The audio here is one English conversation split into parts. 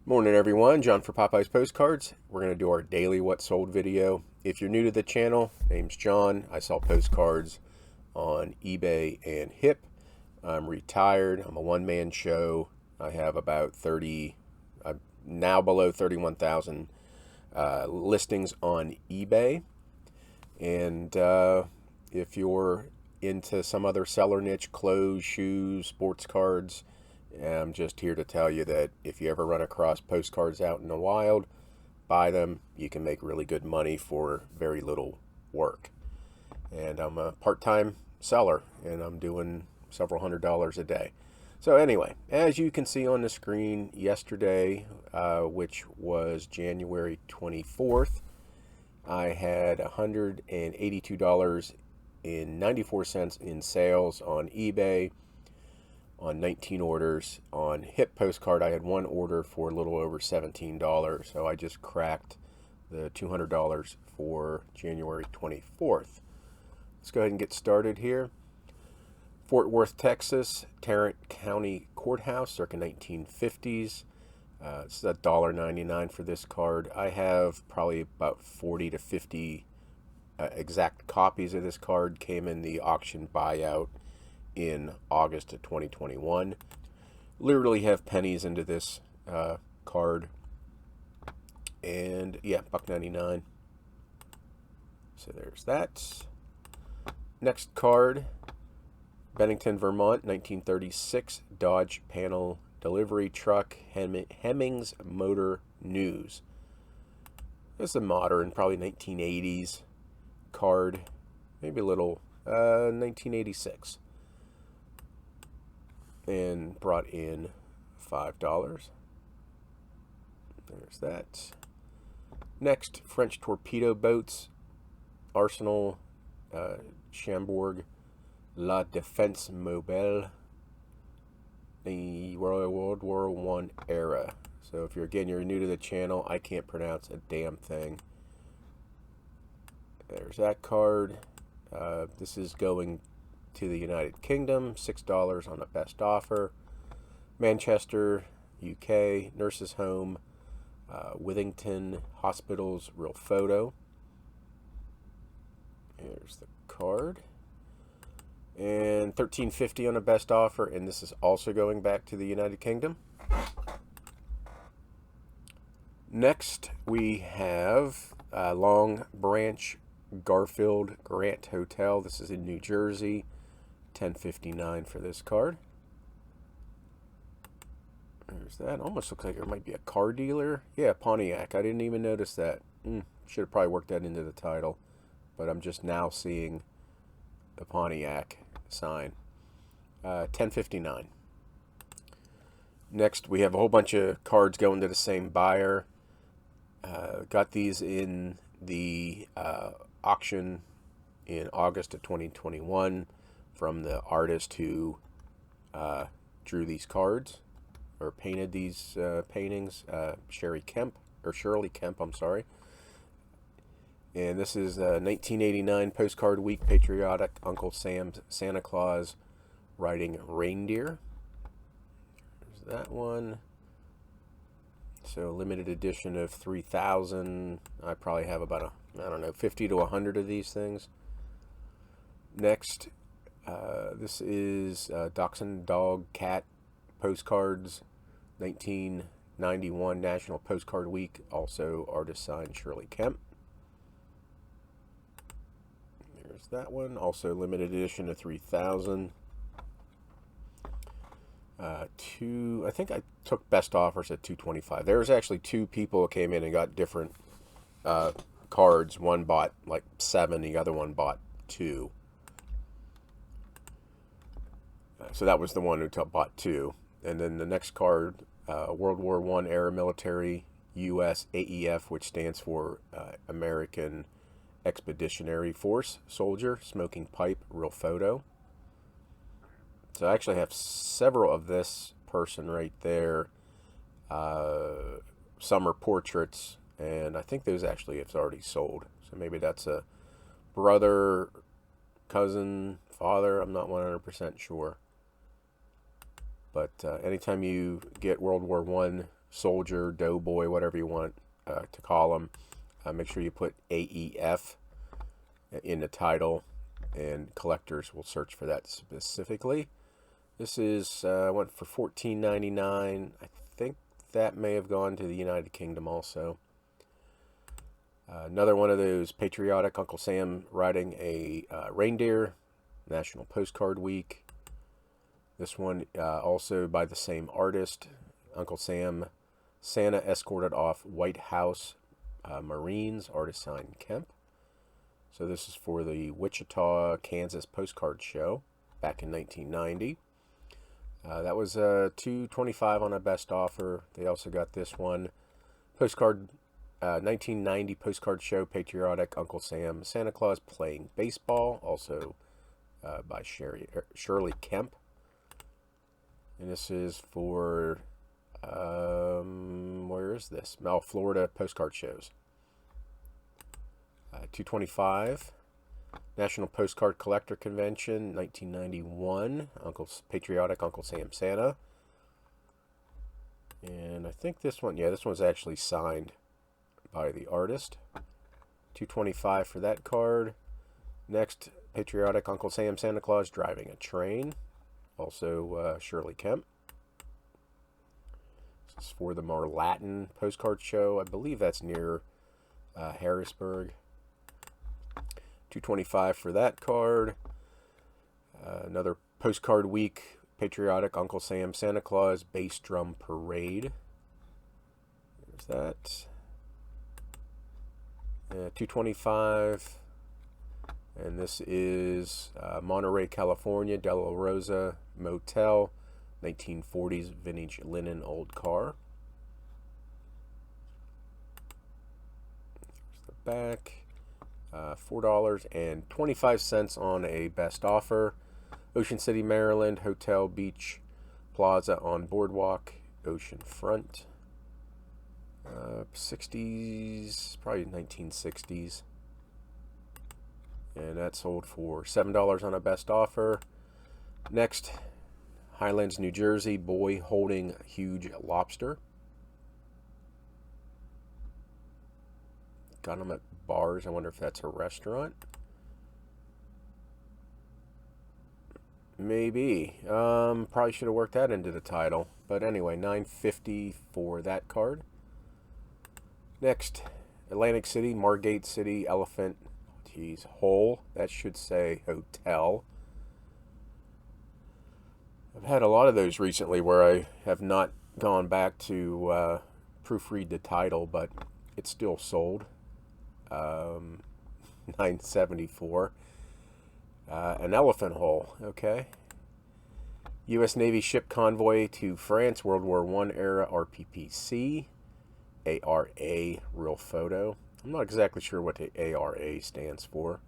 Morning everyone, John for Popeye's Postcards. We're going to do our daily what sold video. If you're new to the channel, name's John. I sell postcards on eBay and HIP. I'm retired. I'm a one-man show. I have about 30, I'm now below 31,000 listings on eBay. And if you're into some other seller niche, clothes, shoes, sports cards, I'm just here to tell you that if you ever run across postcards out in the wild, buy them. You can make really good money for very little work. And I'm a part-time seller, and I'm doing several $100s a day. So anyway, as you can see on the screen, yesterday, which was January 24th, I had $182.94 in sales on eBay on 19 orders. On HIP Postcard, I had one order for a little over $17, so I just cracked the $200 for January 24th. Let's go ahead and get started here. Fort Worth, Texas, Tarrant County Courthouse, circa 1950s. It's $1.99 for this card. I have probably about 40 to 50 exact copies of this card. Came in the auction buyout in August of 2021. Literally have pennies into this card. And yeah, $1.99. So there's that. Next card, Bennington, Vermont, 1936 Dodge panel delivery truck, Hemmings Motor News. This is a modern, probably 1980s card, maybe a little 1986. And brought in $5. There's that. Next, French torpedo boats, Arsenal, Cherbourg, La Défense Mobile, the World War I era. So if you're new to the channel, I can't pronounce a damn thing. There's that card. This is going to the United Kingdom, $6 on a best offer. Manchester, UK, Nurses Home, Withington Hospitals, real photo. Here's the card. And $13.50 on a best offer, and this is also going back to the United Kingdom. Next, we have Long Branch Garfield Grant Hotel. This is in New Jersey. $10.59 for this card. There's that. Almost looks like it might be a car dealer. Yeah, Pontiac. I didn't even notice that. Should have probably worked that into the title. But I'm just now seeing the Pontiac sign. $10.59. Next, we have a whole bunch of cards going to the same buyer. Got these in the auction in August of 2021 from the artist who drew these cards or painted these paintings, Shirley Kemp, I'm sorry. And this is 1989 Postcard Week, patriotic Uncle Sam's Santa Claus riding reindeer. There's that one. So limited edition of 3,000. I probably have about 50 to 100 of these things. Next, this is Dachshund Dog Cat Postcards, 1991 National Postcard Week, also artist signed Shirley Kemp. There's that one, also limited edition of 3,000. I think I took best offers at $225. There was actually two people who came in and got different cards. One bought like 7, the other one bought 2. So that was the one who bought 2. And then the next card, World War I era military, U.S. AEF, which stands for American Expeditionary Force soldier, smoking pipe, real photo. So I actually have several of this person right there. Some are portraits, and I think those actually have already sold. So maybe that's a brother, cousin, father. I'm not 100% sure. But anytime you get World War I soldier, doughboy, whatever you want to call them. Make sure you put AEF in the title, and collectors will search for that specifically. This is went for $14.99. I think that may have gone to the United Kingdom also. Another one of those patriotic Uncle Sam riding a reindeer, National Postcard Week. This one also by the same artist, Uncle Sam. Santa escorted off White House Marines, artist signed Kemp. So this is for the Wichita, Kansas Postcard Show back in 1990. That was $2.25 on a best offer. They also got this one, postcard 1990 Postcard Show, patriotic Uncle Sam, Santa Claus playing baseball, also by Shirley Kemp. And this is for where is this? Florida Postcard Shows. $2.25. National Postcard Collector Convention, 1991. Patriotic Uncle Sam Santa. And I think this one, yeah, this one's actually signed by the artist. $2.25 for that card. Next, patriotic Uncle Sam Santa Claus driving a train. Also Shirley Kemp. This is for the Marlatin Postcard Show. I believe that's near Harrisburg. $2.25 for that card. Another Postcard Week, patriotic Uncle Sam Santa Claus bass drum parade. There's that. $2.25. And this is Monterey, California, De La Rosa Motel, 1940s vintage linen old car. There's the back. $4.25 on a best offer. Ocean City, Maryland, Hotel Beach Plaza on Boardwalk, Ocean Front. 60s, probably 1960s. And that sold for $7 on a best offer. Next, Highlands, New Jersey, boy holding huge lobster. Got them at bars. I wonder if that's a restaurant. Maybe. Probably should have worked that into the title. But anyway, $9.50 for that card. Next, Atlantic City, Margate City, Elephant. Geez, Hole. That should say hotel. I've had a lot of those recently where I have not gone back to proofread the title, but it's still sold. $9.74. An elephant hole. Okay. U.S. Navy ship convoy to France, World War I era RPPC. ARA, real photo. I'm not exactly sure what the ARA stands for.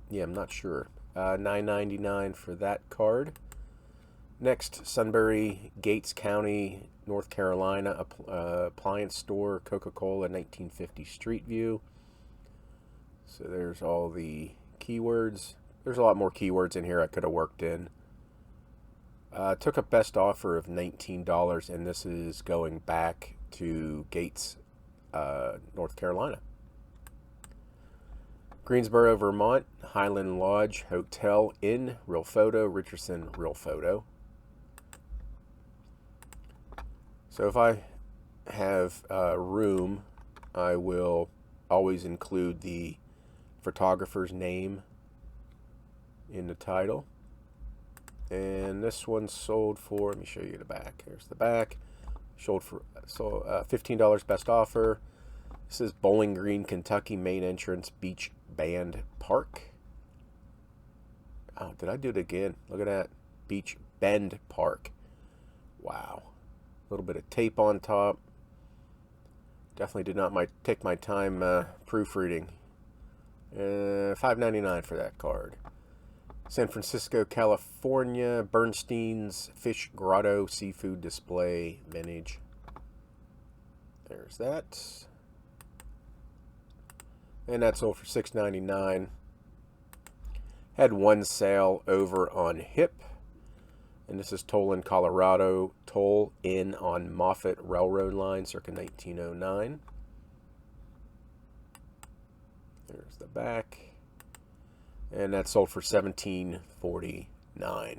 Yeah, I'm not sure. $9.99 for that card. Next, Sunbury, Gates County, North Carolina, appliance store, Coca-Cola, 1950 Street View. So there's all the keywords. There's a lot more keywords in here I could have worked in. Took a best offer of $19, and this is going back to Gates, North Carolina. Greensboro, Vermont, Highland Lodge Hotel Inn, real photo, Richardson, real photo. So if I have room, I will always include the photographer's name in the title. And this one sold for, let me show you the back. There's the back. Sold for $15 best offer. This is Bowling Green, Kentucky, main entrance, Beach Band Park. Oh, did I do it again? Look at that. Beach Bend Park. Wow. A little bit of tape on top. Definitely did not take my time proofreading. $5.99 for that card. San Francisco, California, Bernstein's Fish Grotto Seafood Display Vintage. There's that. And that sold for $6.99. Had one sale over on HIP. And this is Toll in Colorado, Toll in on Moffett Railroad line, circa 1909. There's the back. And that sold for $17.49.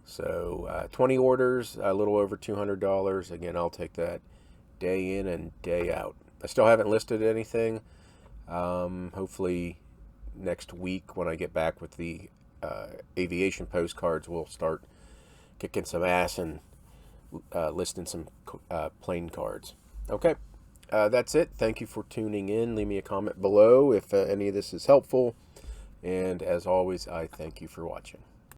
So 20 orders, a little over $200. Again, I'll take that day in and day out. I still haven't listed anything. Hopefully next week when I get back with the aviation postcards, we'll start kicking some ass and listing some plane cards. Okay, that's it. Thank you for tuning in. Leave me a comment below if any of this is helpful. And as always, I thank you for watching.